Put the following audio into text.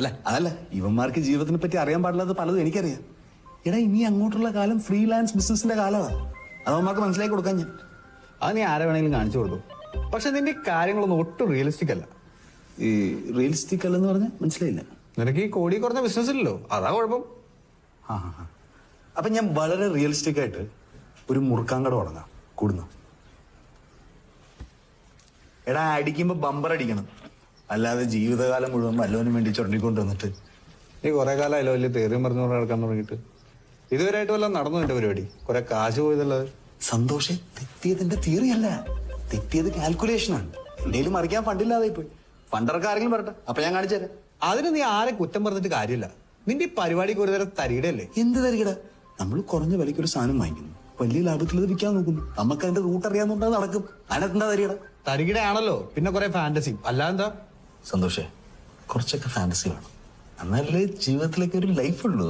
അല്ല അതല്ല, ഇവന്മാർക്ക് ജീവിതത്തിനെ പറ്റി അറിയാൻ പാടില്ലാത്ത പലതും എനിക്കറിയാം. എടാ, ഇനി അങ്ങോട്ടുള്ള കാലം ഫ്രീലാൻസ് ബിസിനസിന്റെ കാലമാണ്. അത് അവന്മാർക്ക് മനസ്സിലാക്കി കൊടുക്കാൻ ഞാൻ. അത് നീ ആരെ വേണമെങ്കിലും കാണിച്ചു കൊടുത്തു. പക്ഷെ നിന്റെ കാര്യങ്ങളൊന്നും ഒട്ടും റിയലിസ്റ്റിക് അല്ല. ഈ റിയലിസ്റ്റിക് അല്ലെന്ന് പറഞ്ഞാൽ മനസ്സിലായില്ല. നിനക്ക് ഈ കോടി കുറഞ്ഞ ബിസിനസ് ഇല്ലല്ലോ, അതാ കുഴപ്പം. അപ്പൊ ഞാൻ വളരെ റിയലിസ്റ്റിക് ആയിട്ട് ഒരു മുറുക്കാങ്കട തുടങ്ങാം. കൂടുന്നു. എടാ, അടിക്കുമ്പോ ബമ്പർ അടിക്കണം, അല്ലാതെ ജീവിതകാലം മുഴുവൻ വല്ലവനും വേണ്ടി ചൊരണ്ടിക്കൊണ്ട് വന്നിട്ട്. നീ കുറെ കാലം അതിലോ വലിയ തേറിയും പറഞ്ഞുകൊണ്ട് നടക്കാൻ തുടങ്ങിയിട്ട് ഇതുവരെയായിട്ട് വല്ലതും നടന്നു എന്റെ പരിപാടി? കുറെ കാശ് പോയതല്ലാതെ. സന്തോഷേ, തെറ്റിയതിന്റെ തിയറി അല്ല, തെറ്റിയത് കാൽക്കുലേഷനാണ്. എന്തെങ്കിലും മറിക്കാൻ ഫണ്ടില്ലാതെ പോയി. ഫണ്ടർക്ക് ആരെങ്കിലും വരട്ടെ, അപ്പൊ ഞാൻ കാണിച്ചു തരാം. അതിന് നീ ആരെ കുറ്റം പറഞ്ഞിട്ട് കാര്യമില്ല. നിന്റെ ഈ പരിപാടിക്ക് ഒരു തരം തരികിടല്ലേ? എന്ത് തരികിട? നമ്മൾ കുറഞ്ഞ വിലയ്ക്ക് ഒരു സാധനം വാങ്ങിക്കുന്നു, വലിയ ലാഭത്തിൽ അത് വിൽക്കാൻ നോക്കുന്നു. നമുക്ക് അതിന്റെ റൂട്ട് അറിയാവുന്നതുകൊണ്ട് അത് നടക്കും. അതിനെന്താ തരികിട? തരികിടയാണല്ലോ, പിന്നെ കുറെ ഫാന്റസി. അല്ലാതെന്താ? സന്തോഷേ, കുറച്ചൊക്കെ ഫാന്റസി വേണം, എന്നാലേ ജീവിതത്തിലേക്ക് ഒരു ലൈഫ് ഉള്ളൂ.